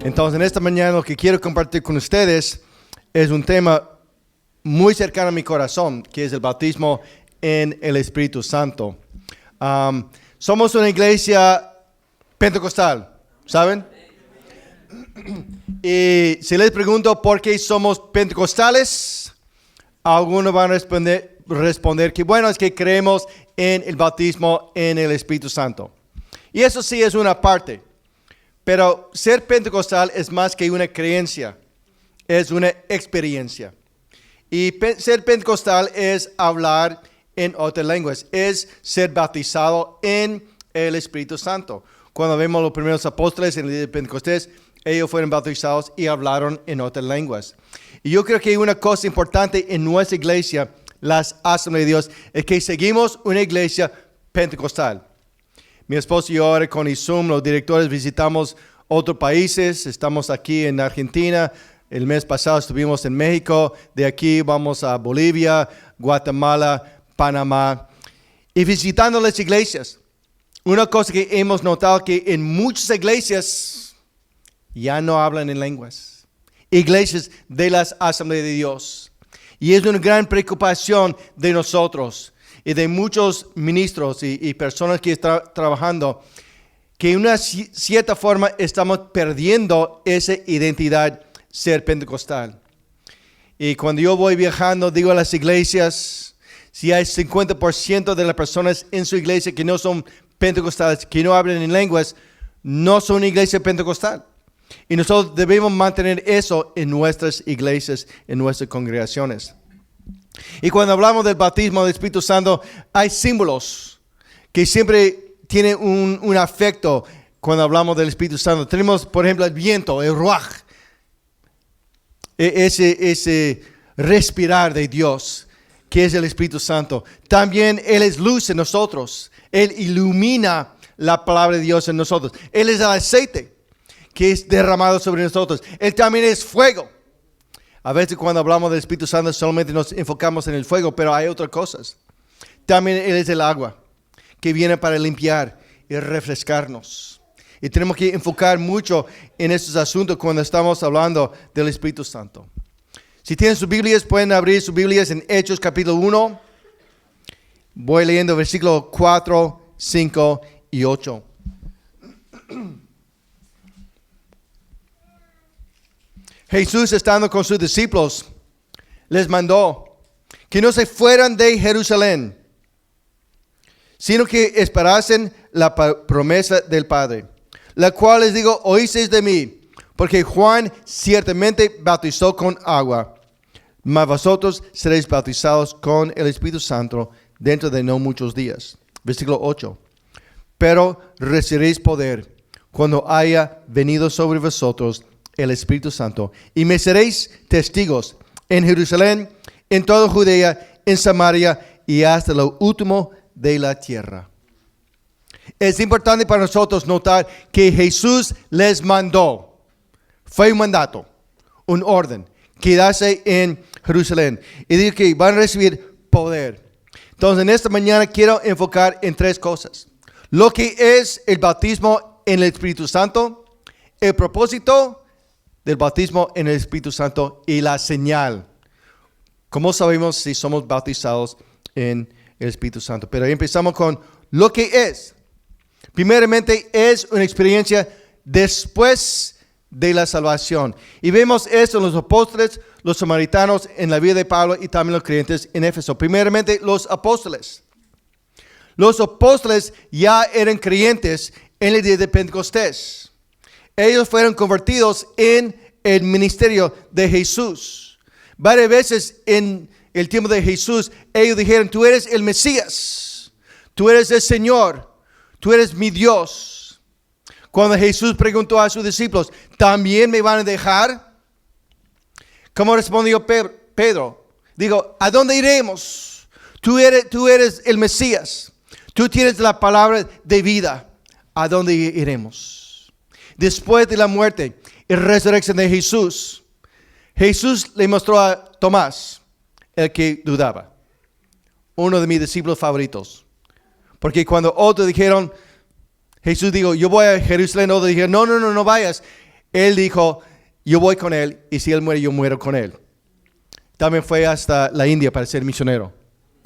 Entonces, en esta mañana lo que quiero compartir con ustedes es un tema muy cercano a mi corazón, que es el bautismo en el Espíritu Santo. Somos una iglesia pentecostal, ¿saben? Y si les pregunto por qué somos pentecostales, algunos van a responder que bueno, es que creemos en el bautismo en el Espíritu Santo. Y eso sí es una parte. Pero ser pentecostal es más que una creencia, es una experiencia. Y ser pentecostal es hablar en otras lenguas, es ser bautizado en el Espíritu Santo. Cuando vemos los primeros apóstoles en el día de Pentecostés, ellos fueron bautizados y hablaron en otras lenguas. Y yo creo que hay una cosa importante en nuestra iglesia, las Asambleas de Dios, es que seguimos una iglesia pentecostal. Mi esposo y yo ahora con ISUM, los directores, visitamos otros países. Estamos aquí en Argentina. El mes pasado estuvimos en México. De aquí vamos a Bolivia, Guatemala, Panamá. Y visitando las iglesias, una cosa que hemos notado que en muchas iglesias ya no hablan en lenguas. Iglesias de las Asambleas de Dios. Y es una gran preocupación de nosotros y de muchos ministros y personas que están trabajando, que de una cierta forma estamos perdiendo esa identidad ser pentecostal. Y cuando yo voy viajando, digo a las iglesias, si hay 50% de las personas en su iglesia que no son pentecostales, que no hablan en lenguas, no son una iglesia pentecostal. Y nosotros debemos mantener eso en nuestras iglesias, en nuestras congregaciones. Y cuando hablamos del bautismo del Espíritu Santo, hay símbolos que siempre tienen un afecto cuando hablamos del Espíritu Santo. Tenemos, por ejemplo, el viento, el ruaj, ese respirar de Dios, que es el Espíritu Santo. También Él es luz en nosotros. Él ilumina la palabra de Dios en nosotros. Él es el aceite que es derramado sobre nosotros. Él también es fuego. A veces cuando hablamos del Espíritu Santo solamente nos enfocamos en el fuego, pero hay otras cosas. También Él es el agua que viene para limpiar y refrescarnos. Y tenemos que enfocar mucho en estos asuntos cuando estamos hablando del Espíritu Santo. Si tienen sus Biblias, pueden abrir sus Biblias en Hechos capítulo 1. Voy leyendo versículos 4, 5 y 8. Jesús, estando con sus discípulos, les mandó que no se fueran de Jerusalén, sino que esperasen la promesa del Padre, la cual les digo, oísteis de mí, porque Juan ciertamente bautizó con agua, mas vosotros seréis bautizados con el Espíritu Santo dentro de no muchos días. Versículo 8. Pero recibiréis poder cuando haya venido sobre vosotros el Espíritu Santo, y me seréis testigos en Jerusalén, en toda Judea, en Samaria y hasta lo último de la tierra. Es importante para nosotros notar que Jesús les mandó. Fue un mandato, un orden, quedarse en Jerusalén. Y dice que van a recibir poder. Entonces, en esta mañana quiero enfocar en tres cosas. Lo que es el bautismo en el Espíritu Santo, el propósito del bautismo en el Espíritu Santo y la señal. ¿Cómo sabemos si somos bautizados en el Espíritu Santo? Pero empezamos con lo que es. Primeramente es una experiencia después de la salvación. Y vemos esto en los apóstoles, los samaritanos, en la vida de Pablo y también los creyentes en Éfeso. Primeramente los apóstoles. Los apóstoles ya eran creyentes en el día de Pentecostés. Ellos fueron convertidos en el ministerio de Jesús. Varias veces en el tiempo de Jesús, ellos dijeron, tú eres el Mesías, tú eres el Señor, tú eres mi Dios. Cuando Jesús preguntó a sus discípulos, ¿también me van a dejar? ¿Cómo respondió Pedro? Digo, ¿a dónde iremos? Tú eres el Mesías, tú tienes la palabra de vida. ¿A dónde iremos? Después de la muerte y resurrección de Jesús, Jesús le mostró a Tomás, el que dudaba, uno de mis discípulos favoritos. Porque cuando otros dijeron, Jesús dijo, yo voy a Jerusalén, otros dijeron, no vayas. Él dijo, yo voy con él y si él muere, yo muero con él. También fue hasta la India para ser misionero,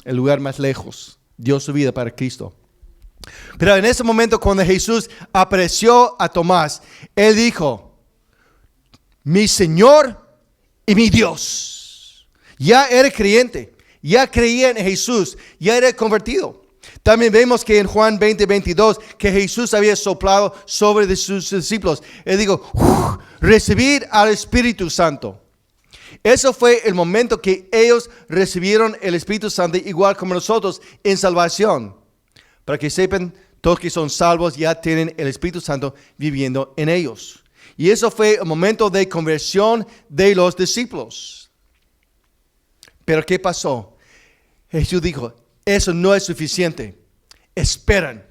el lugar más lejos. Dio su vida para Cristo. Pero en ese momento cuando Jesús apareció a Tomás, él dijo, mi Señor y mi Dios. Ya era creyente, ya creía en Jesús, ya era convertido. También vemos que en Juan 20:22 que Jesús había soplado sobre sus discípulos. Él dijo, recibir al Espíritu Santo. Eso fue el momento que ellos recibieron el Espíritu Santo igual como nosotros en salvación. Para que sepan, todos que son salvos ya tienen el Espíritu Santo viviendo en ellos. Y eso fue el momento de conversión de los discípulos. Pero ¿qué pasó? Jesús dijo, eso no es suficiente. Esperen.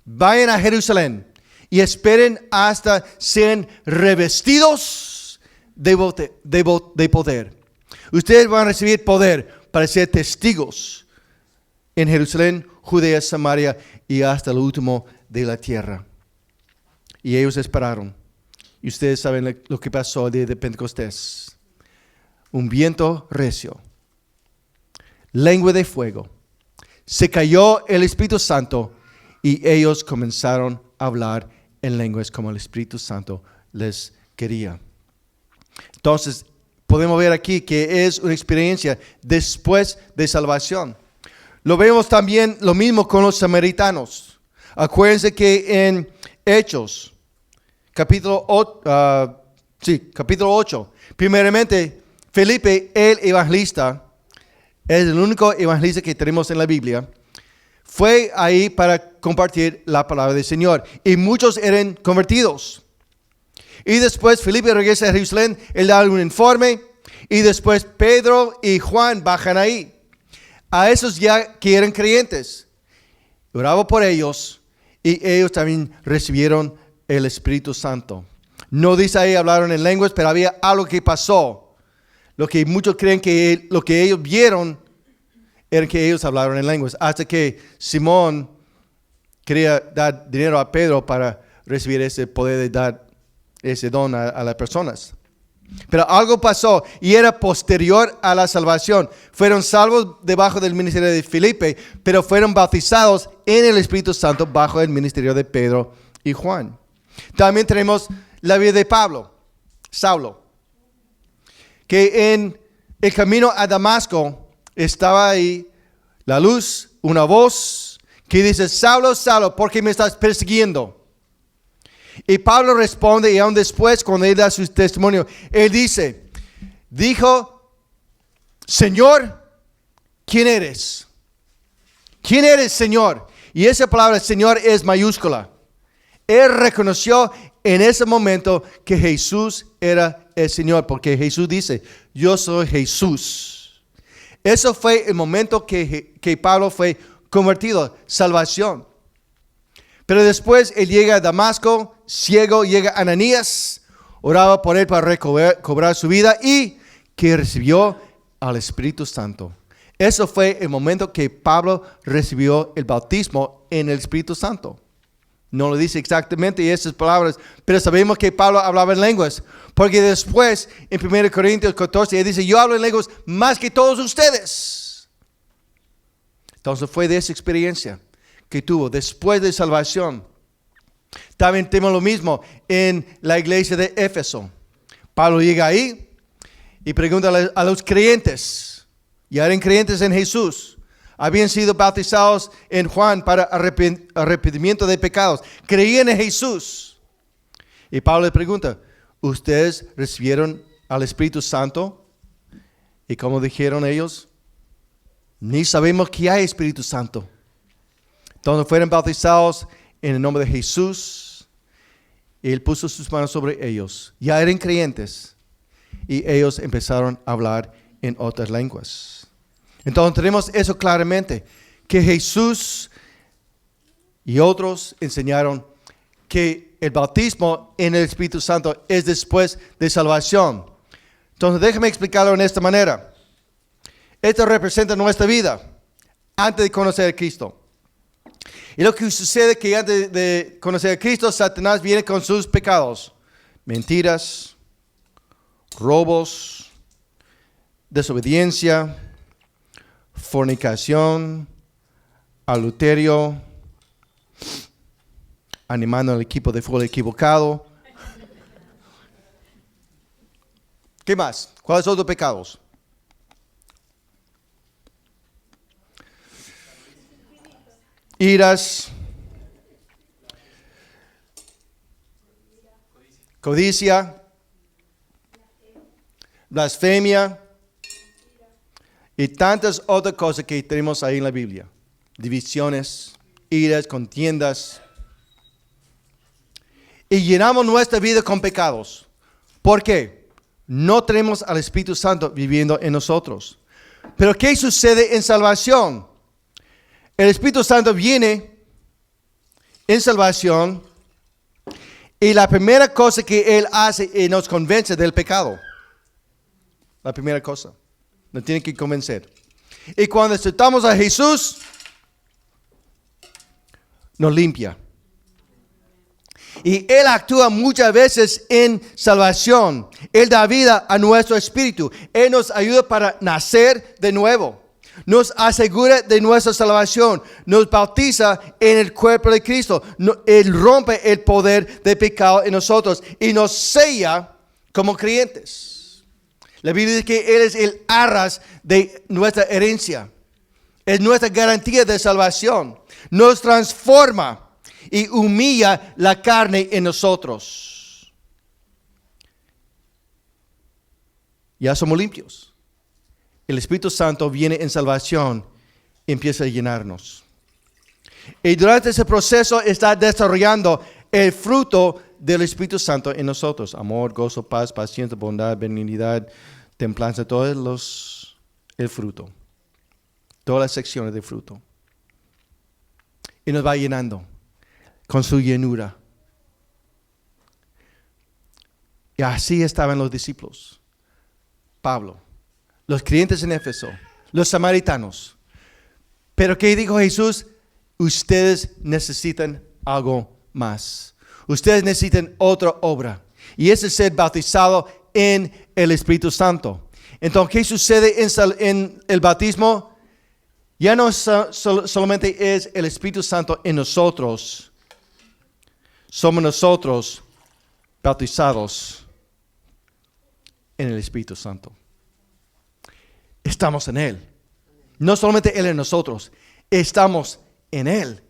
Vayan a Jerusalén y esperen hasta ser revestidos de poder. Ustedes van a recibir poder para ser testigos en Jerusalén, Judea, Samaria y hasta el último de la tierra. Y ellos esperaron. Y ustedes saben lo que pasó el día de Pentecostés. Un viento recio, lengua de fuego. Se cayó el Espíritu Santo y ellos comenzaron a hablar en lenguas como el Espíritu Santo les quería. Entonces, podemos ver aquí que es una experiencia después de salvación. Lo vemos también lo mismo con los samaritanos. Acuérdense que en Hechos, capítulo 8, primeramente, Felipe, el evangelista, es el único evangelista que tenemos en la Biblia, fue ahí para compartir la palabra del Señor. Y muchos eran convertidos. Y después Felipe regresa a Jerusalén, él da un informe. Y después Pedro y Juan bajan ahí. A esos ya que eran creyentes. Oraba por ellos. Y ellos también recibieron el Espíritu Santo. No dice ahí hablaron en lenguas, pero había algo que pasó. Lo que muchos creen que lo que ellos vieron era que ellos hablaron en lenguas. Hasta que Simón quería dar dinero a Pedro para recibir ese poder de dar ese don a las personas. Pero algo pasó y era posterior a la salvación. Fueron salvos debajo del ministerio de Felipe, pero fueron bautizados en el Espíritu Santo bajo el ministerio de Pedro y Juan. También tenemos la vida de Pablo, Saulo, que en el camino a Damasco estaba ahí la luz, una voz que dice, Saulo, Saulo, ¿por qué me estás persiguiendo? Y Pablo responde, y aún después, cuando él da su testimonio, él dijo, Señor, ¿quién eres? ¿Quién eres, Señor? Y esa palabra, Señor, es mayúscula. Él reconoció en ese momento que Jesús era el Señor, porque Jesús dice, yo soy Jesús. Eso fue el momento que Pablo fue convertido, salvación. Pero después él llega a Damasco, ciego, llega Ananías, oraba por él para recobrar su vida y que recibió al Espíritu Santo. Eso fue el momento que Pablo recibió el bautismo en el Espíritu Santo. No lo dice exactamente esas palabras, pero sabemos que Pablo hablaba en lenguas. Porque después, en 1 Corintios 14, él dice, yo hablo en lenguas más que todos ustedes. Entonces fue de esa experiencia que tuvo después de salvación. También tenemos lo mismo en la iglesia de Éfeso. Pablo llega ahí y pregunta a los creyentes. Ya eran creyentes en Jesús. Habían sido bautizados en Juan para arrepentimiento de pecados. Creían en Jesús. Y Pablo le pregunta, ¿ustedes recibieron al Espíritu Santo? Y como dijeron ellos, ni sabemos que hay Espíritu Santo. Entonces fueron bautizados en el nombre de Jesús. Y él puso sus manos sobre ellos. Ya eran creyentes. Y ellos empezaron a hablar en otras lenguas. Entonces tenemos eso claramente, que Jesús y otros enseñaron que el bautismo en el Espíritu Santo es después de salvación. Entonces déjame explicarlo en esta manera. Esto representa nuestra vida antes de conocer a Cristo. Y lo que sucede es que antes de conocer a Cristo, Satanás viene con sus pecados. mentiras, robos, desobediencia, fornicación, adulterio, animando al equipo de fútbol equivocado. ¿Qué más? ¿Cuáles son otros pecados? Iras, codicia, blasfemia y tantas otras cosas que tenemos ahí en la Biblia. Divisiones, iras, contiendas. Y llenamos nuestra vida con pecados. ¿Por qué? No tenemos al Espíritu Santo viviendo en nosotros. Pero ¿qué sucede en salvación? El Espíritu Santo viene en salvación y la primera cosa que Él hace es nos convence del pecado. La primera cosa. Nos tiene que convencer. Y cuando aceptamos a Jesús, nos limpia. Y Él actúa muchas veces en salvación. Él da vida a nuestro espíritu. Él nos ayuda para nacer de nuevo. Nos asegura de nuestra salvación. Nos bautiza en el cuerpo de Cristo. Él rompe el poder del pecado en nosotros y nos sella como creyentes. La Biblia dice que Él es el arras de nuestra herencia. Es nuestra garantía de salvación. Nos transforma y humilla la carne en nosotros. Ya somos limpios. El Espíritu Santo viene en salvación y empieza a llenarnos. Y durante ese proceso está desarrollando el fruto del Espíritu Santo en nosotros. Amor, gozo, paz, paciencia, bondad, benignidad, templanza, todos el fruto. Todas las secciones del fruto. Y nos va llenando con su llenura. Y así estaban los discípulos. Pablo, los creyentes en Éfeso, los samaritanos. Pero ¿qué dijo Jesús? Ustedes necesitan algo más. Ustedes necesitan otra obra. Y es ser bautizado en el Espíritu Santo. Entonces, ¿qué sucede en el bautismo? Ya no solamente es el Espíritu Santo en nosotros. Somos nosotros bautizados en el Espíritu Santo. Estamos en Él. No solamente Él en nosotros, estamos en Él.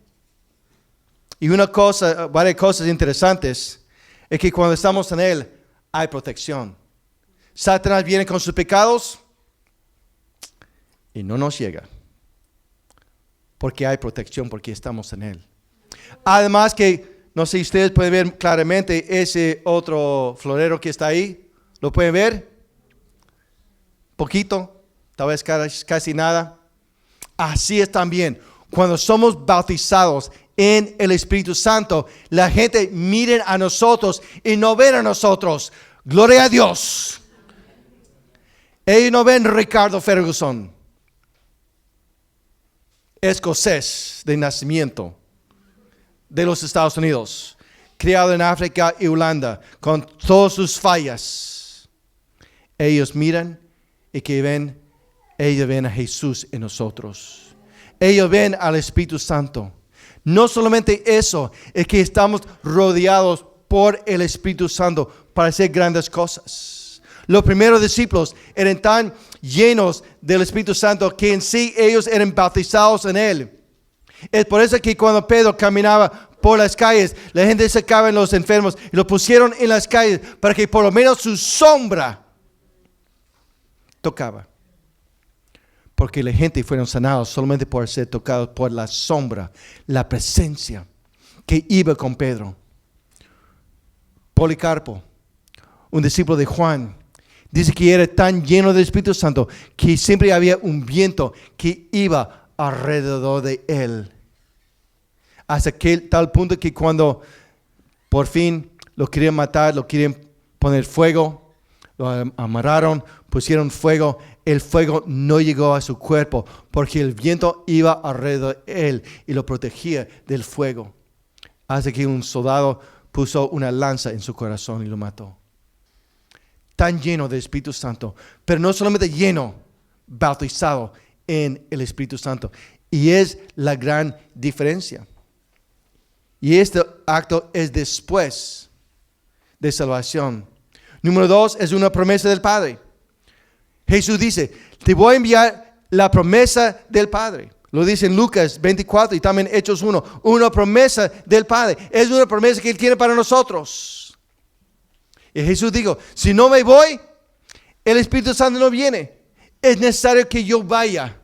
Y varias cosas interesantes, es que cuando estamos en Él, hay protección. Satanás viene con sus pecados y no nos llega. Porque hay protección, porque estamos en Él. Además que, no sé si ustedes pueden ver claramente ese otro florero que está ahí. ¿Lo pueden ver? Poquito, tal vez casi nada. Así es también. Cuando somos bautizados en el Espíritu Santo, la gente mira a nosotros y no ven a nosotros. Gloria a Dios. Ellos no ven a Ricardo Ferguson, escocés de nacimiento, de los Estados Unidos, criado en África y Holanda, con todas sus fallas. Ellos miran y ellos ven a Jesús en nosotros. Ellos ven al Espíritu Santo. No solamente eso, es que estamos rodeados por el Espíritu Santo para hacer grandes cosas. Los primeros discípulos eran tan llenos del Espíritu Santo que en sí ellos eran bautizados en Él. Es por eso que cuando Pedro caminaba por las calles, la gente sacaba a los enfermos y los pusieron en las calles para que por lo menos su sombra tocaba. Porque la gente fueron sanados solamente por ser tocados por la sombra, la presencia que iba con Pedro. Policarpo, un discípulo de Juan, dice que era tan lleno del Espíritu Santo que siempre había un viento que iba alrededor de él. Hasta tal punto que cuando por fin lo querían matar, lo querían poner fuego, lo amarraron, pusieron fuego. El fuego no llegó a su cuerpo porque el viento iba alrededor de él y lo protegía del fuego. Hasta que un soldado puso una lanza en su corazón y lo mató. Tan lleno del Espíritu Santo, pero no solamente lleno, bautizado en el Espíritu Santo. Y es la gran diferencia. Y este acto es después de salvación. Número 2, es una promesa del Padre. Jesús dice, te voy a enviar la promesa del Padre. Lo dice en Lucas 24 y también Hechos 1. Una promesa del Padre. Es una promesa que Él tiene para nosotros. Y Jesús dijo, si no me voy, el Espíritu Santo no viene. Es necesario que yo vaya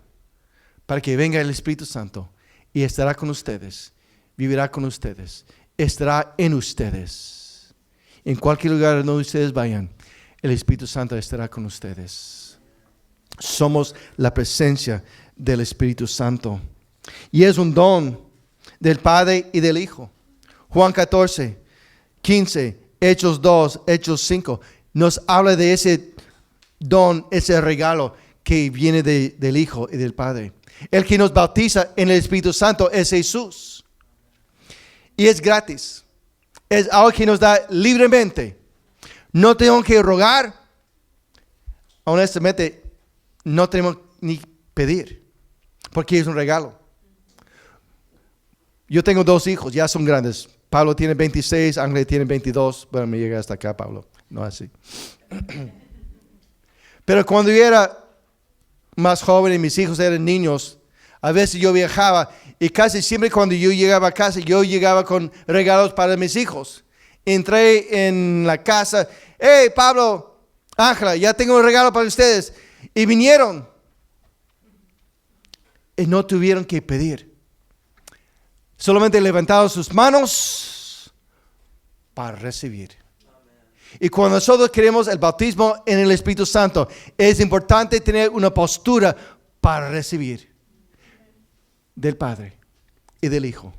para que venga el Espíritu Santo y estará con ustedes. Vivirá con ustedes. Estará en ustedes. En cualquier lugar donde ustedes vayan, el Espíritu Santo estará con ustedes. Somos la presencia del Espíritu Santo. Y es un don del Padre y del Hijo. Juan 14, 15, Hechos 2, Hechos 5, nos habla de ese don, ese regalo que viene del Hijo y del Padre. El que nos bautiza en el Espíritu Santo es Jesús. Y es gratis. Es algo que nos da libremente. No tengo que rogar. Honestamente, no tenemos ni pedir. Porque es un regalo. Yo tengo 2 hijos, ya son grandes. Pablo tiene 26, Ángel tiene 22. Bueno, me llega hasta acá, Pablo. No así. Pero cuando yo era más joven y mis hijos eran niños, a veces yo viajaba y casi siempre cuando yo llegaba a casa, yo llegaba con regalos para mis hijos. Entré en la casa, hey Pablo, Ángela, ya tengo un regalo para ustedes. Y vinieron. Y no tuvieron que pedir. Solamente levantaron sus manos para recibir. Y cuando nosotros queremos el bautismo en el Espíritu Santo, es importante tener una postura para recibir del Padre y del Hijo,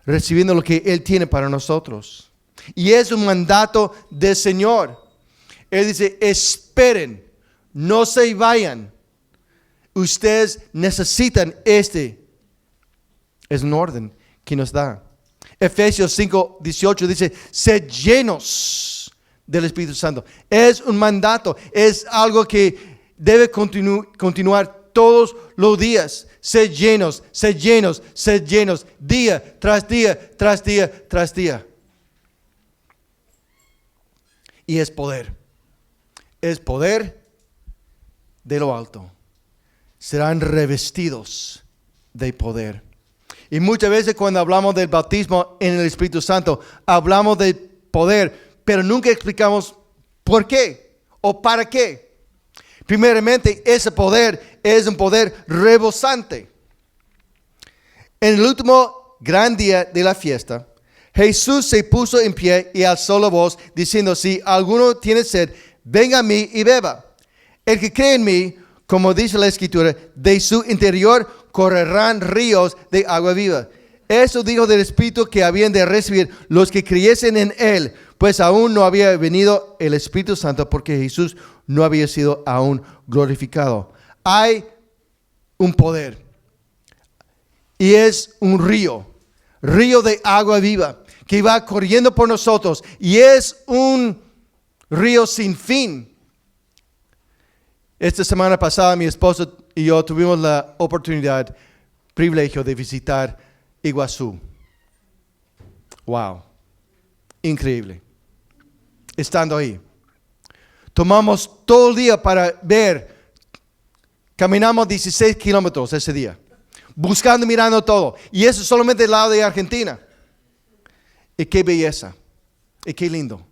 recibiendo lo que Él tiene para nosotros. Y es un mandato del Señor. Él dice, esperen, no se vayan. Ustedes necesitan este. Es un orden que nos da. Efesios 5:18 dice, sed llenos del Espíritu Santo. Es un mandato, es algo que debe continuar todos los días. Sed llenos, sed llenos, sed llenos, día tras día, tras día, tras día. Y es poder de lo alto. Serán revestidos de poder. Y muchas veces cuando hablamos del bautismo en el Espíritu Santo, hablamos de poder, pero nunca explicamos por qué o para qué. Primeramente, ese poder es un poder rebosante. En el último gran día de la fiesta, Jesús se puso en pie y alzó la voz, diciendo, si alguno tiene sed, venga a mí y beba. El que cree en mí, como dice la Escritura, de su interior correrán ríos de agua viva. Eso dijo del Espíritu que habían de recibir los que creyesen en Él, pues aún no había venido el Espíritu Santo porque Jesús no había sido aún glorificado. Hay un poder y es un río de agua viva que va corriendo por nosotros y es un río sin fin. Esta semana pasada mi esposo y yo tuvimos la oportunidad, privilegio de visitar Iguazú. Wow, increíble. Estando ahí, tomamos todo el día para ver, caminamos 16 kilómetros ese día, buscando, mirando todo. Y eso solamente del lado de Argentina. Y qué belleza, y qué lindo,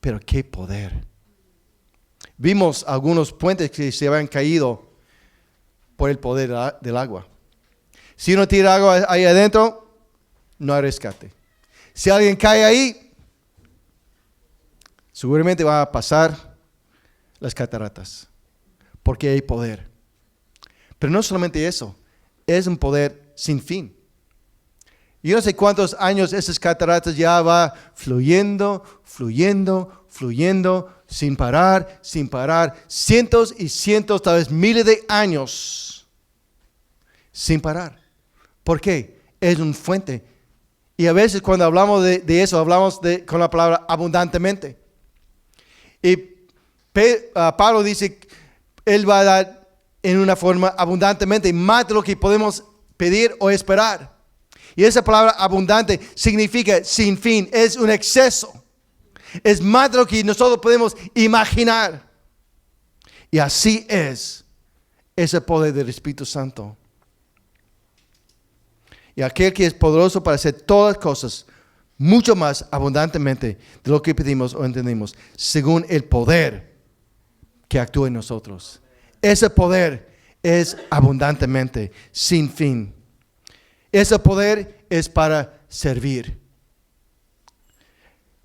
pero qué poder. Vimos algunos puentes que se habían caído por el poder del agua. Si uno tira agua ahí adentro, no hay rescate. Si alguien cae ahí, seguramente va a pasar las cataratas, porque hay poder. Pero no solamente eso, es un poder sin fin. Yo no sé cuántos años esas cataratas ya va fluyendo, sin parar, cientos y cientos, tal vez miles de años, sin parar. ¿Por qué? Es una fuente Y a veces cuando hablamos de eso, hablamos con la palabra abundantemente. Y Pablo dice, Él va a dar en una forma abundantemente, más de lo que podemos pedir o esperar. Y esa palabra abundante significa sin fin, es un exceso. Es más de lo que nosotros podemos imaginar. Y así es ese poder del Espíritu Santo. Y aquel que es poderoso para hacer todas las cosas mucho más abundantemente de lo que pedimos o entendemos, según el poder que actúa en nosotros. Ese poder es abundantemente, sin fin. Ese poder es para servir.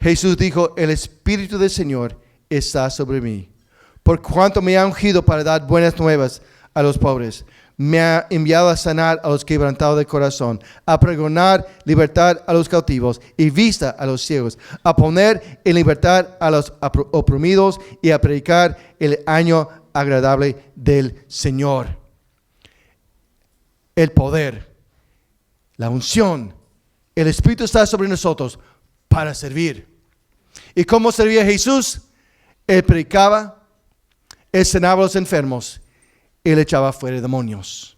Jesús dijo, el Espíritu del Señor está sobre mí, por cuanto me ha ungido para dar buenas nuevas a los pobres. Me ha enviado a sanar a los quebrantados de corazón, a pregonar libertad a los cautivos y vista a los ciegos, a poner en libertad a los oprimidos y a predicar el año agradable del Señor. El poder, la unción, el Espíritu está sobre nosotros para servir. ¿Y cómo servía Jesús? Él predicaba, Él sanaba a los enfermos, Él echaba fuera demonios.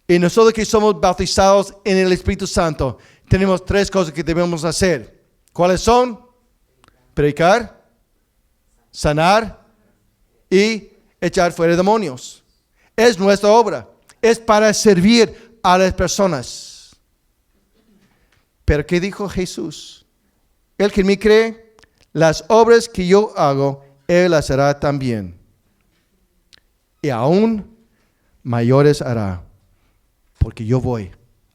Y nosotros que somos bautizados en el Espíritu Santo, tenemos 3 cosas que debemos hacer. ¿Cuáles son? Predicar, sanar y echar fuera demonios. Es nuestra obra. Es para servir a las personas. Pero ¿qué dijo Jesús? El que en mí cree, las obras que yo hago, Él las hará también. Y aún mayores hará, porque yo voy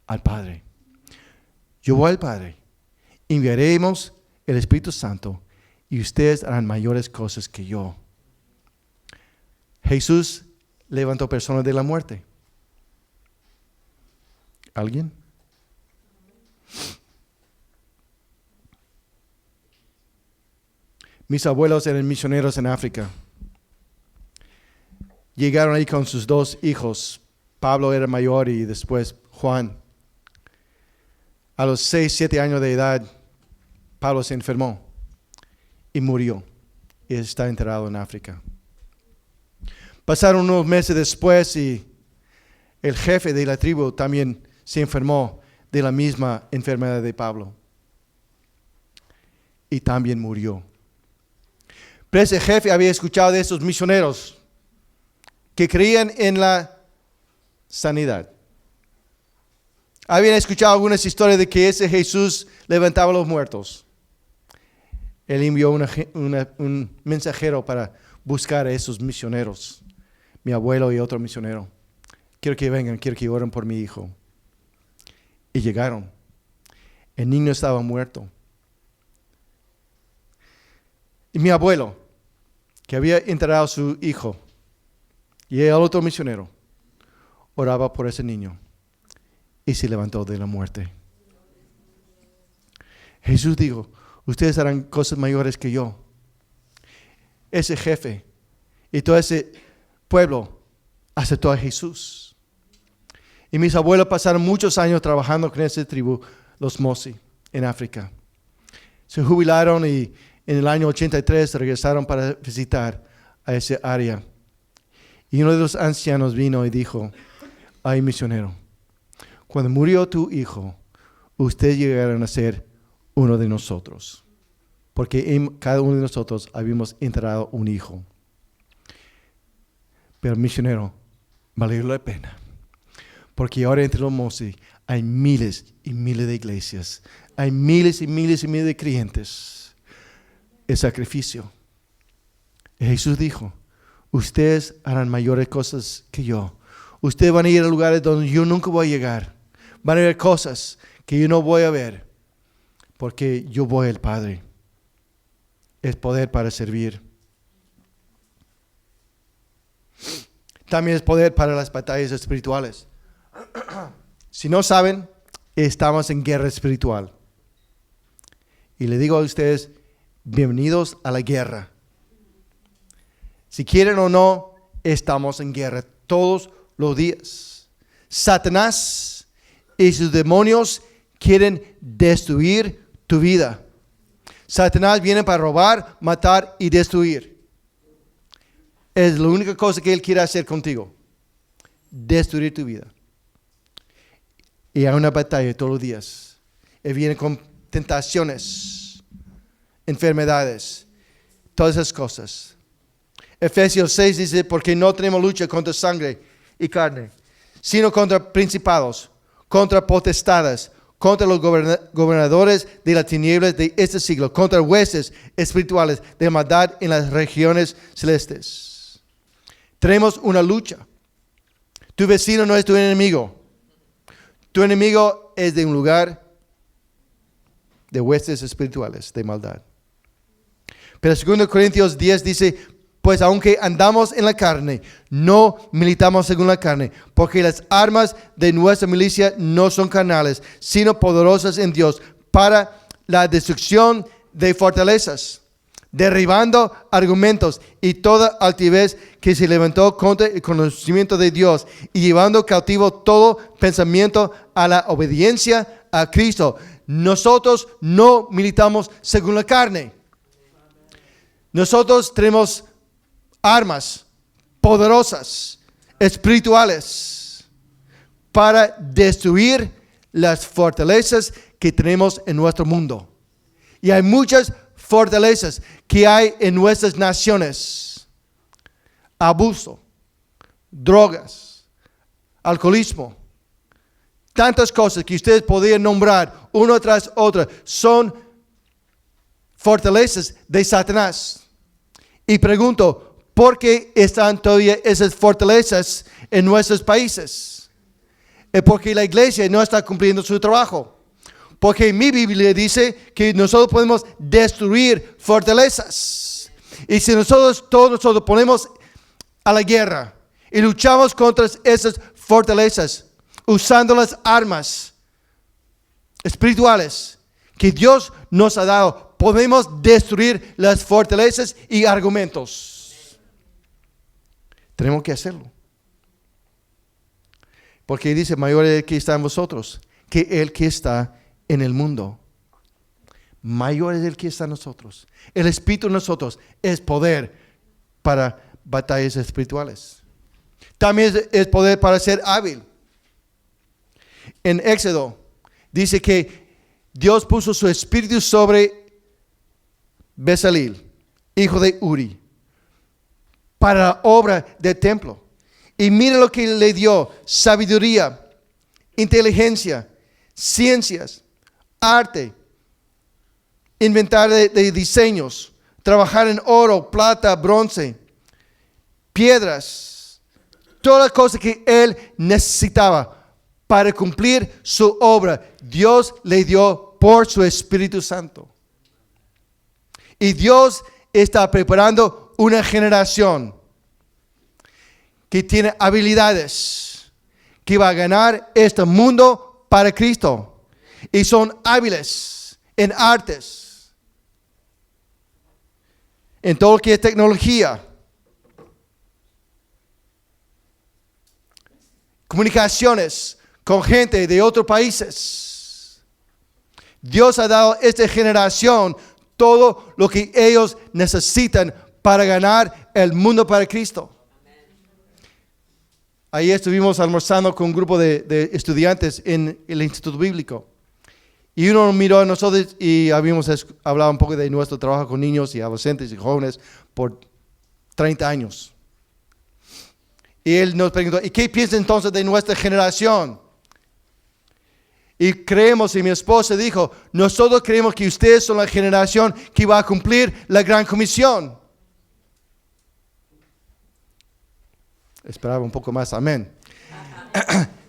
al Padre. Yo voy al Padre. Enviaremos el Espíritu Santo y ustedes harán mayores cosas que yo. Jesús levantó personas de la muerte. ¿Alguien? Mis abuelos eran misioneros en África. Llegaron ahí con sus 2 hijos. Pablo era mayor y después Juan. A los 6, 7 años de edad, Pablo se enfermó y murió. Y está enterrado en África. Pasaron unos meses después y el jefe de la tribu también se enfermó de la misma enfermedad de Pablo. Y también murió. Pero ese jefe había escuchado de esos misioneros que creían en la sanidad. Habían escuchado algunas historias de que ese Jesús levantaba a los muertos. Él envió un mensajero para buscar a esos misioneros, mi abuelo y otro misionero. Quiero que vengan, quiero que oren por mi hijo. Y llegaron. El niño estaba muerto. Y mi abuelo, que había enterrado a su hijo, y el otro misionero, oraba por ese niño y se levantó de la muerte. Jesús dijo, ustedes harán cosas mayores que yo. Ese jefe y todo ese pueblo aceptó a Jesús. Y mis abuelos pasaron muchos años trabajando con esa tribu, los Mosi, en África. Se jubilaron y en el año 83 regresaron para visitar a ese área. Y uno de los ancianos vino y dijo, ay misionero, cuando murió tu hijo, ustedes llegaron a ser uno de nosotros. Porque en cada uno de nosotros habíamos enterrado un hijo. Pero misionero, valió la pena. Porque ahora entre los Mosi hay miles y miles de iglesias. Hay miles y miles y miles de creyentes. El sacrificio. Y Jesús dijo, ustedes harán mayores cosas que yo. Ustedes van a ir a lugares donde yo nunca voy a llegar. Van a ver cosas que yo no voy a ver. Porque yo voy al Padre. Es poder para servir. También es poder para las batallas espirituales. Si no saben, estamos en guerra espiritual. Y le digo a ustedes, bienvenidos a la guerra. Si quieren o no, estamos en guerra todos los días. Satanás y sus demonios quieren destruir tu vida. Satanás viene para robar, matar y destruir. Es la única cosa que él quiere hacer contigo. Destruir tu vida. Y hay una batalla todos los días. Él viene con tentaciones, enfermedades, todas esas cosas. Efesios 6 dice, porque no tenemos lucha contra sangre y carne, sino contra principados, contra potestades, contra los gobernadores de las tinieblas de este siglo, contra huestes espirituales de maldad en las regiones celestes. Tenemos una lucha. Tu vecino no es tu enemigo. Tu enemigo es de un lugar de huestes espirituales de maldad. Pero 2 Corintios 10 dice, pues aunque andamos en la carne, no militamos según la carne, porque las armas de nuestra milicia no son carnales, sino poderosas en Dios para la destrucción de fortalezas, derribando argumentos y toda altivez que se levantó contra el conocimiento de Dios y llevando cautivo todo pensamiento a la obediencia a Cristo. Nosotros no militamos según la carne. Nosotros tenemos armas poderosas, espirituales, para destruir las fortalezas que tenemos en nuestro mundo. Y hay muchas fortalezas que hay en nuestras naciones. Abuso, drogas, alcoholismo, tantas cosas que ustedes podrían nombrar una tras otra son fortalezas de Satanás. Y pregunto, ¿por qué están todavía esas fortalezas en nuestros países? Es porque la iglesia no está cumpliendo su trabajo. Porque mi Biblia dice que nosotros podemos destruir fortalezas. Y si todos nosotros ponemos a la guerra y luchamos contra esas fortalezas, usando las armas espirituales que Dios nos ha dado, podemos destruir las fortalezas y argumentos. Tenemos que hacerlo. Porque dice, mayor es el que está en vosotros que el que está en el mundo. Mayor es el que está en nosotros. El Espíritu en nosotros es poder para batallas espirituales. También es poder para ser hábil. En Éxodo dice que Dios puso su espíritu sobre Bezalel, hijo de Uri, para la obra del templo. Y mira lo que le dio: sabiduría, inteligencia, ciencias, arte, inventar de diseños, trabajar en oro, plata, bronce, piedras, todas las cosas que él necesitaba para cumplir su obra. Dios le dio por su Espíritu Santo. Y Dios está preparando una generación que tiene habilidades, que va a ganar este mundo para Cristo. Y son hábiles en artes, en todo lo que es tecnología, comunicaciones con gente de otros países. Dios ha dado a esta generación todo lo que ellos necesitan para ganar el mundo para Cristo. Ahí estuvimos almorzando con un grupo de estudiantes en el Instituto Bíblico. Y uno miró a nosotros y habíamos hablado un poco de nuestro trabajo con niños y adolescentes y jóvenes por 30 años. Y él nos preguntó, ¿y qué piensa entonces de nuestra generación? Y creemos, y mi esposa dijo, nosotros creemos que ustedes son la generación que va a cumplir la gran comisión. Esperaba un poco más, amén.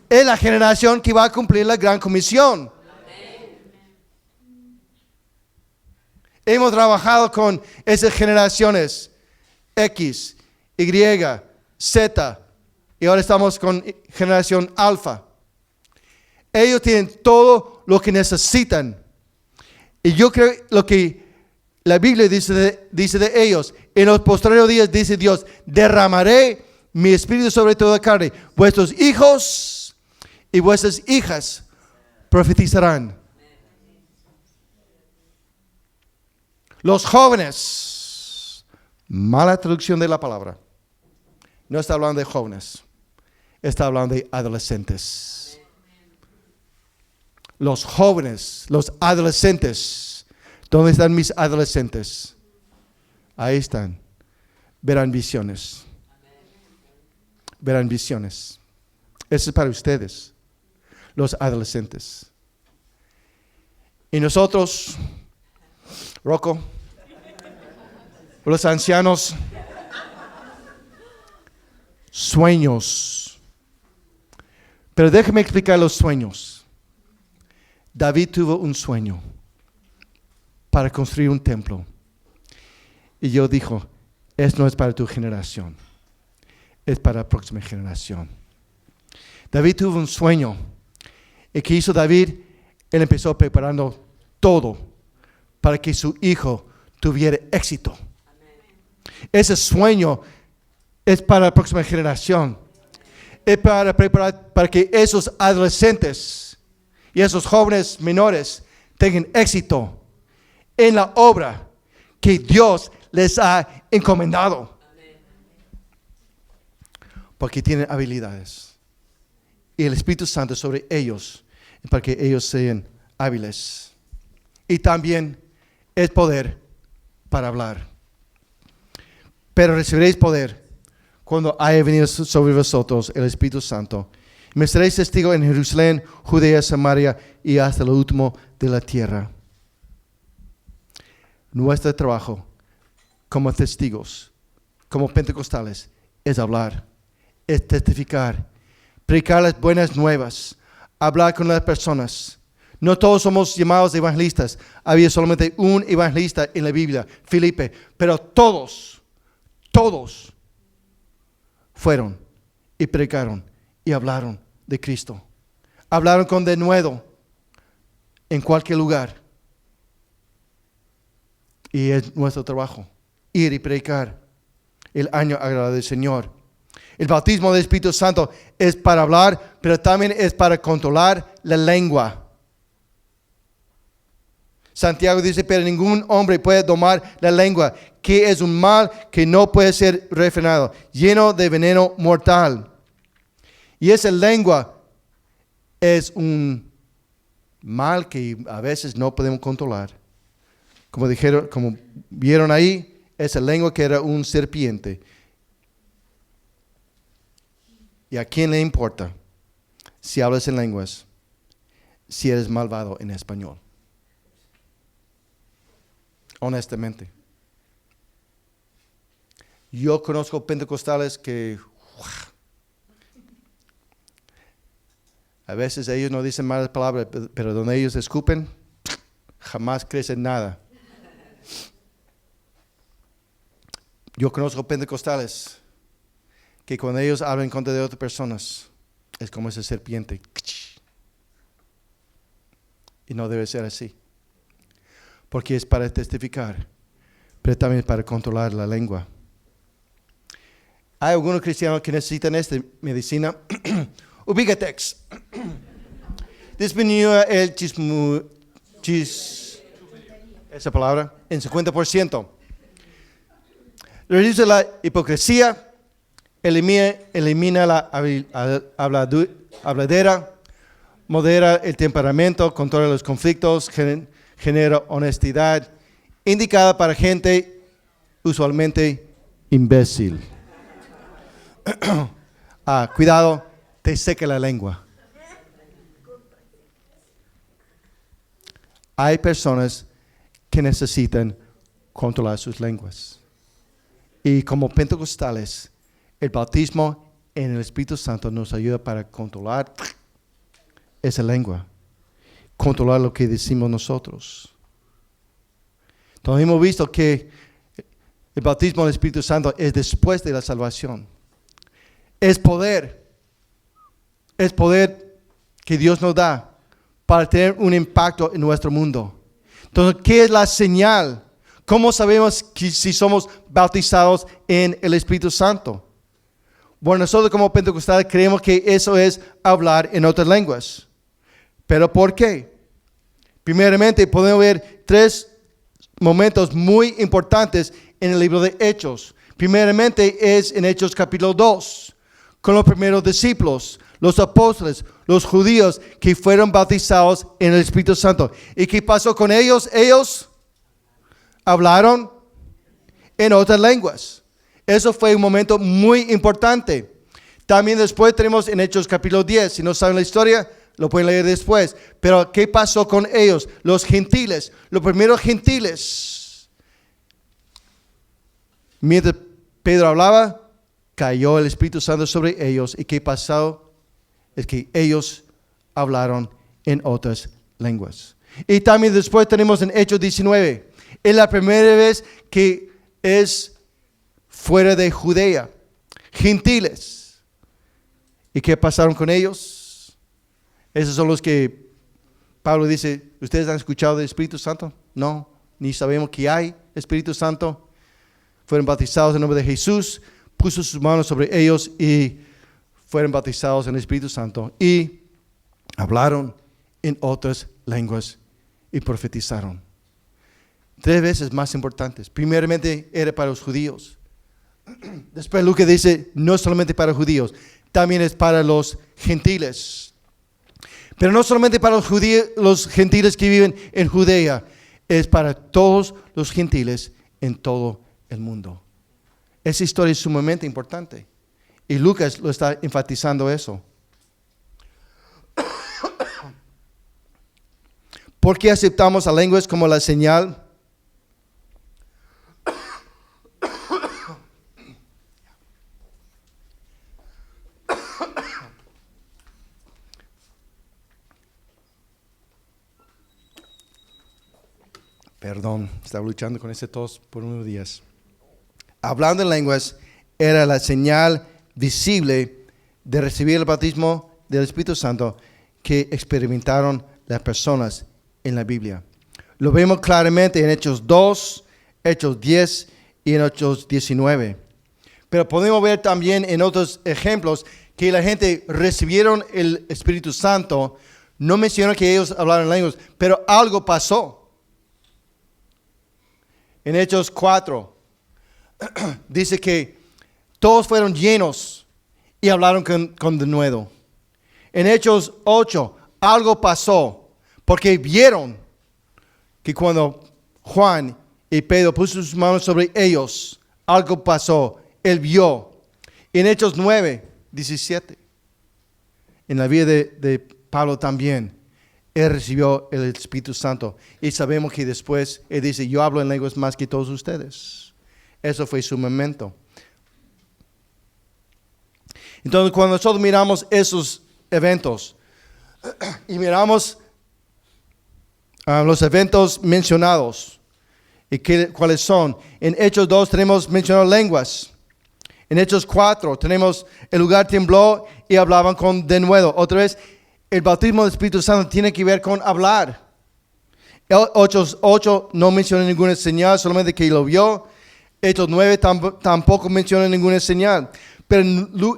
Es la generación que va a cumplir la gran comisión. Hemos trabajado con esas generaciones X, Y, Z, y ahora estamos con generación Alfa. Ellos tienen todo lo que necesitan. Y yo creo lo que la Biblia dice de ellos. En los posteriores días dice Dios, derramaré mi espíritu sobre toda carne. Vuestros hijos y vuestras hijas profetizarán. Los jóvenes. Mala traducción de la palabra. No está hablando de jóvenes. Está hablando de adolescentes. Los jóvenes, los adolescentes. ¿Dónde están mis adolescentes? Ahí están. Verán visiones. Verán visiones. Eso es para ustedes, los adolescentes. Y nosotros, Rocco, los ancianos, sueños. Pero déjeme explicar los sueños. David tuvo un sueño para construir un templo. Y Dios dijo, esto no es para tu generación, es para la próxima generación. David tuvo un sueño. ¿Y qué hizo David? Él empezó preparando todo para que su hijo tuviera éxito. Ese sueño es para la próxima generación. Es para preparar para que esos adolescentes y esos jóvenes menores tengan éxito en la obra que Dios les ha encomendado. Porque tienen habilidades. Y el Espíritu Santo sobre ellos para que ellos sean hábiles. Y también es poder para hablar. Pero recibiréis poder cuando haya venido sobre vosotros el Espíritu Santo. Me seréis testigos en Jerusalén, Judea, Samaria y hasta lo último de la tierra. Nuestro trabajo como testigos, como pentecostales, es hablar, es testificar, predicar las buenas nuevas, hablar con las personas. No todos somos llamados evangelistas. Había solamente un evangelista en la Biblia, Felipe, pero todos fueron y predicaron y hablaron de Cristo. Hablaron con denuedo en cualquier lugar. Y es nuestro trabajo, ir y predicar el año agradable del Señor. El bautismo del Espíritu Santo es para hablar, pero también es para controlar la lengua. Santiago dice, pero ningún hombre puede domar la lengua, que es un mal que no puede ser refrenado, lleno de veneno mortal. Y esa lengua es un mal que a veces no podemos controlar. Como dijeron, como vieron ahí, esa lengua que era un serpiente. ¿Y a quién le importa si hablas en lenguas, si eres malvado en español? Honestamente. Yo conozco pentecostales que a veces ellos no dicen malas palabras, pero donde ellos escupen, jamás crecen nada. Yo conozco pentecostales que cuando ellos hablan en contra de otras personas, es como esa serpiente. Y no debe ser así. Porque es para testificar, pero también para controlar la lengua. Hay algunos cristianos que necesitan esta medicina. Ubicatex. Disminuye el esa palabra en 50%. Reduce la hipocresía, elimina la habladera, modera el temperamento, controla los conflictos, genera honestidad, indicada para gente usualmente imbécil. Cuidado, te seca la lengua. Hay personas que necesitan controlar sus lenguas. Y como pentecostales, el bautismo en el Espíritu Santo nos ayuda para controlar esa lengua, controlar lo que decimos nosotros. Entonces hemos visto que el bautismo del Espíritu Santo es después de la salvación. Es poder que Dios nos da para tener un impacto en nuestro mundo. Entonces, ¿qué es la señal? ¿Cómo sabemos si somos bautizados en el Espíritu Santo? Bueno, nosotros como pentecostales creemos que eso es hablar en otras lenguas. ¿Pero por qué? Primeramente, podemos ver tres momentos muy importantes en el libro de Hechos. Primeramente es en Hechos capítulo 2, con los primeros discípulos, los apóstoles, los judíos que fueron bautizados en el Espíritu Santo. ¿Y qué pasó con ellos? Ellos hablaron en otras lenguas. Eso fue un momento muy importante. También después tenemos en Hechos capítulo 10. Si no saben la historia, lo pueden leer después. Pero ¿qué pasó con ellos? Los gentiles, los primeros gentiles. Mientras Pedro hablaba, cayó el Espíritu Santo sobre ellos. ¿Y qué pasó? Es que ellos hablaron en otras lenguas. Y también después tenemos en Hechos 19. Es la primera vez que es fuera de Judea. Gentiles. ¿Y qué pasaron con ellos? Esos son los que Pablo dice, ¿ustedes han escuchado del Espíritu Santo? No, ni sabemos que hay Espíritu Santo. Fueron bautizados en nombre de Jesús, puso sus manos sobre ellos y fueron bautizados en el Espíritu Santo. Y hablaron en otras lenguas y profetizaron. 3 veces más importantes. Primeramente era para los judíos. Después Lucas dice, no solamente para judíos, también es para los gentiles. Pero no solamente para los gentiles que viven en Judea, es para todos los gentiles en todo el mundo. Esa historia es sumamente importante. Y Lucas lo está enfatizando eso. ¿Por qué aceptamos a lenguas como la señal? Perdón, estaba luchando con ese tos por unos días. Hablando en lenguas era la señal visible de recibir el bautismo del Espíritu Santo que experimentaron las personas en la Biblia. Lo vemos claramente en Hechos 2, Hechos 10 y en Hechos 19. Pero podemos ver también en otros ejemplos que la gente recibieron el Espíritu Santo. No menciona que ellos hablaron lenguas, pero algo pasó. En Hechos 4 dice que todos fueron llenos y hablaron con denuedo. En Hechos 8 algo pasó porque vieron que cuando Juan y Pedro puso sus manos sobre ellos, algo pasó. Él vio. En Hechos 9, 17, en la vida de Pablo también, él recibió el Espíritu Santo. Y sabemos que después él dice, yo hablo en lenguas más que todos ustedes. Eso fue su momento. Entonces, cuando nosotros miramos esos eventos y miramos los eventos mencionados y cuáles son, en Hechos 2 tenemos mencionado lenguas. En Hechos 4 tenemos el lugar tembló y hablaban con denuedo. Otra vez, el bautismo del Espíritu Santo tiene que ver con hablar. Hechos 8 no menciona ninguna señal, solamente que lo vio. Hechos 9 tampoco menciona ninguna señal. Pero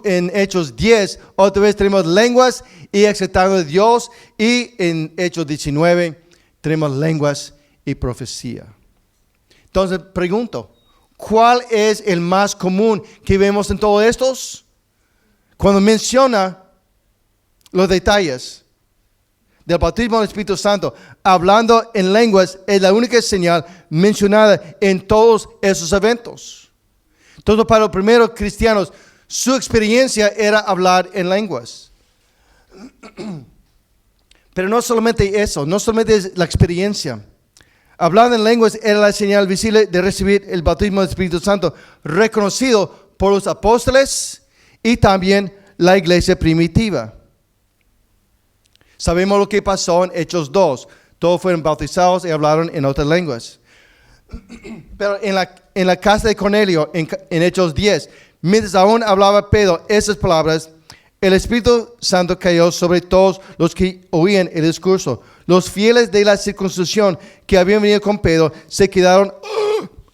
en Hechos 10, otra vez tenemos lenguas y exaltando a Dios. Y en Hechos 19 tenemos lenguas y profecía. Entonces pregunto, ¿cuál es el más común que vemos en todos estos? Cuando menciona los detalles del bautismo del Espíritu Santo, hablando en lenguas, es la única señal mencionada en todos esos eventos. Entonces, para los primeros cristianos, su experiencia era hablar en lenguas. Pero no solamente eso, no solamente es la experiencia. Hablar en lenguas era la señal visible de recibir el bautismo del Espíritu Santo, reconocido por los apóstoles y también la iglesia primitiva. Sabemos lo que pasó en Hechos 2. Todos fueron bautizados y hablaron en otras lenguas. Pero en la casa de Cornelio, en Hechos 10, mientras aún hablaba Pedro esas palabras, el Espíritu Santo cayó sobre todos los que oían el discurso. Los fieles de la circuncisión que habían venido con Pedro se quedaron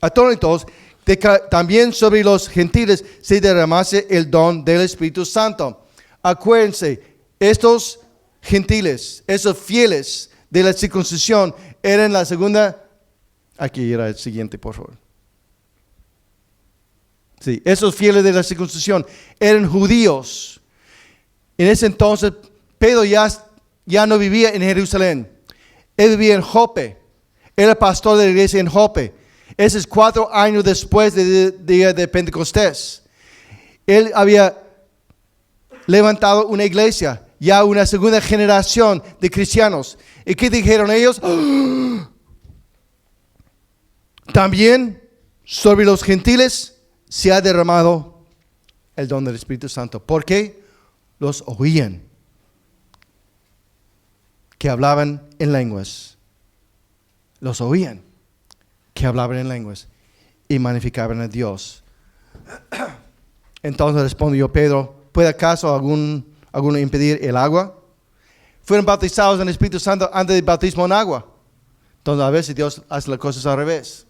atónitos de que también sobre los gentiles se derramase el don del Espíritu Santo. Acuérdense, estos gentiles, esos fieles de la circuncisión, eran la segunda Hay que ir al siguiente, por favor. Sí, esos fieles de la circuncisión eran judíos. En ese entonces, Pedro ya no vivía en Jerusalén. Él vivía en Jope. Era pastor de la iglesia en Jope. Ese es 4 años después del día de Pentecostés. Él había levantado una iglesia, ya una segunda generación de cristianos. ¿Y qué dijeron ellos? ¡Oh! También sobre los gentiles se ha derramado el don del Espíritu Santo. ¿Por qué? Los oían que hablaban en lenguas. Los oían que hablaban en lenguas y magnificaban a Dios. Entonces respondió Pedro, ¿puede acaso alguno impedir el agua? Fueron bautizados en el Espíritu Santo antes del bautismo en agua. Entonces a veces Dios hace las cosas al revés.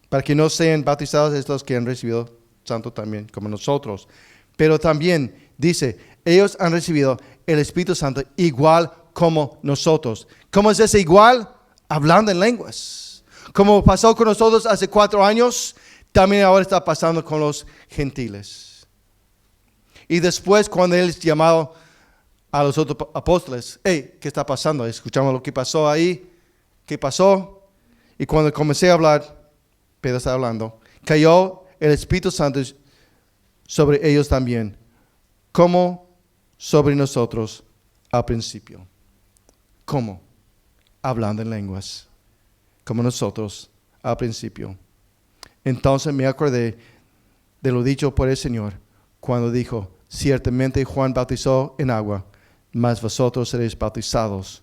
Para que no sean bautizados estos que han recibido Santo también, como nosotros. Pero también dice, ellos han recibido el Espíritu Santo igual como nosotros. ¿Cómo es ese igual? Hablando en lenguas. Como pasó con nosotros hace 4 años, también ahora está pasando con los gentiles. Y después cuando Él es llamado a los otros apóstoles, hey, ¿qué está pasando? Escuchamos lo que pasó ahí, ¿qué pasó? Y cuando comencé a hablar, Pedro está hablando, cayó el Espíritu Santo sobre ellos también, como sobre nosotros al principio. ¿Cómo? Hablando en lenguas, como nosotros al principio. Entonces me acordé de lo dicho por el Señor, cuando dijo, ciertamente Juan bautizó en agua, mas vosotros seréis bautizados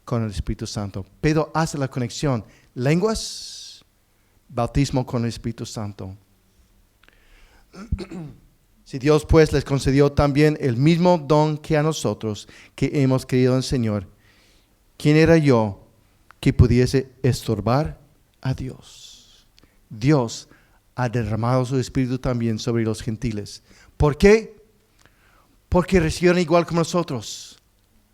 con el Espíritu Santo. Pedro hace la conexión, lenguas, bautismo con el Espíritu Santo. Si Dios pues les concedió también el mismo don que a nosotros, que hemos creído en el Señor, ¿quién era yo que pudiese estorbar a Dios? Dios ha derramado su Espíritu también sobre los gentiles. ¿Por qué? Porque recibieron igual como nosotros,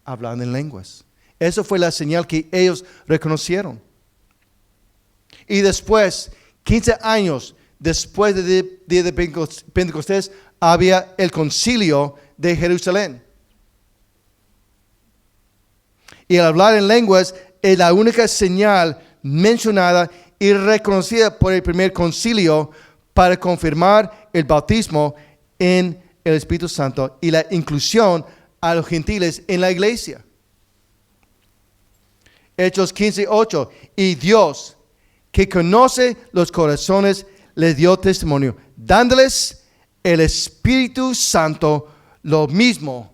hablando en lenguas. Eso fue la señal que ellos reconocieron. Y después, 15 años después del día de Pentecostés, había el concilio de Jerusalén. Y el hablar en lenguas es la única señal mencionada y reconocida por el primer concilio para confirmar el bautismo en el Espíritu Santo y la inclusión a los gentiles en la iglesia. Hechos 15:8. Y Dios, que conoce los corazones, les dio testimonio, dándoles el Espíritu Santo lo mismo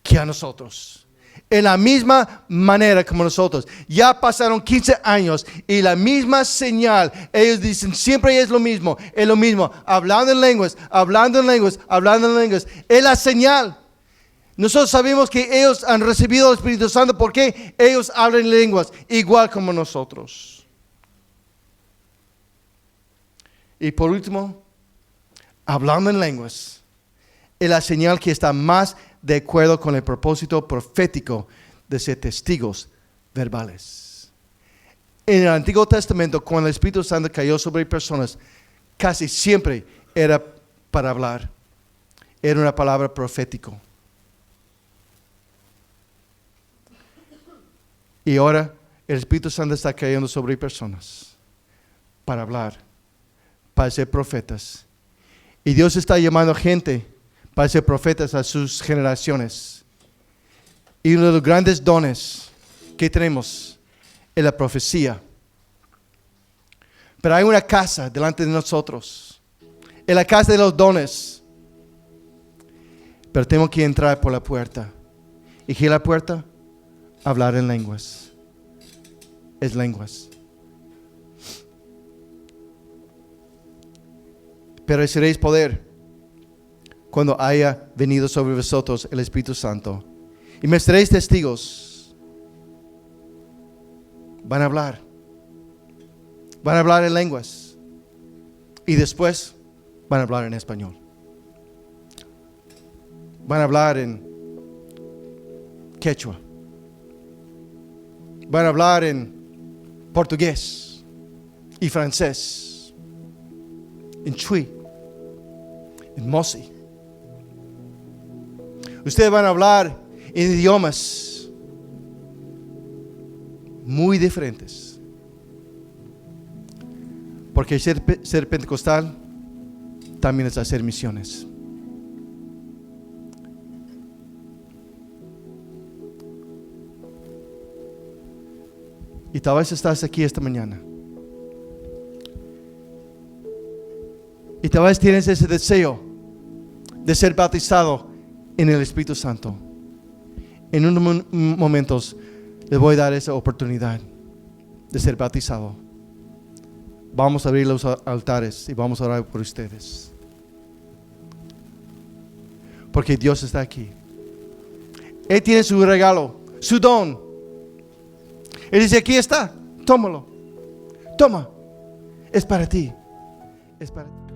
que a nosotros. En la misma manera como nosotros. Ya pasaron 15 años y la misma señal. Ellos dicen siempre es lo mismo. Es lo mismo. Hablando en lenguas, hablando en lenguas, hablando en lenguas. Es la señal. Nosotros sabemos que ellos han recibido el Espíritu Santo porque ellos hablan en lenguas igual como nosotros. Y por último, hablando en lenguas es la señal que está más de acuerdo con el propósito profético de ser testigos verbales. En el Antiguo Testamento, cuando el Espíritu Santo cayó sobre personas, casi siempre era para hablar. Era una palabra profética. Y ahora el Espíritu Santo está cayendo sobre personas para hablar, para ser profetas. Y Dios está llamando gente para ser profetas a sus generaciones. Y uno de los grandes dones que tenemos es la profecía. Pero hay una casa delante de nosotros. Es la casa de los dones. Pero tengo que entrar por la puerta. ¿Y qué es la puerta? Hablar en lenguas. Es lenguas. Pero recibiréis poder cuando haya venido sobre vosotros el Espíritu Santo. Y me seréis testigos. Van a hablar. Van a hablar en lenguas. Y después van a hablar en español. Van a hablar en quechua. Van a hablar en portugués y francés, en Chui, en Mosi. Ustedes van a hablar en idiomas muy diferentes. Porque ser pentecostal también es hacer misiones. Y tal vez estás aquí esta mañana. Y tal vez tienes ese deseo de ser bautizado en el Espíritu Santo. En unos momentos les voy a dar esa oportunidad de ser bautizado. Vamos a abrir los altares y vamos a orar por ustedes. Porque Dios está aquí. Él tiene su regalo, su don. Él dice, aquí está, tómalo. Toma, es para ti. Es para ti.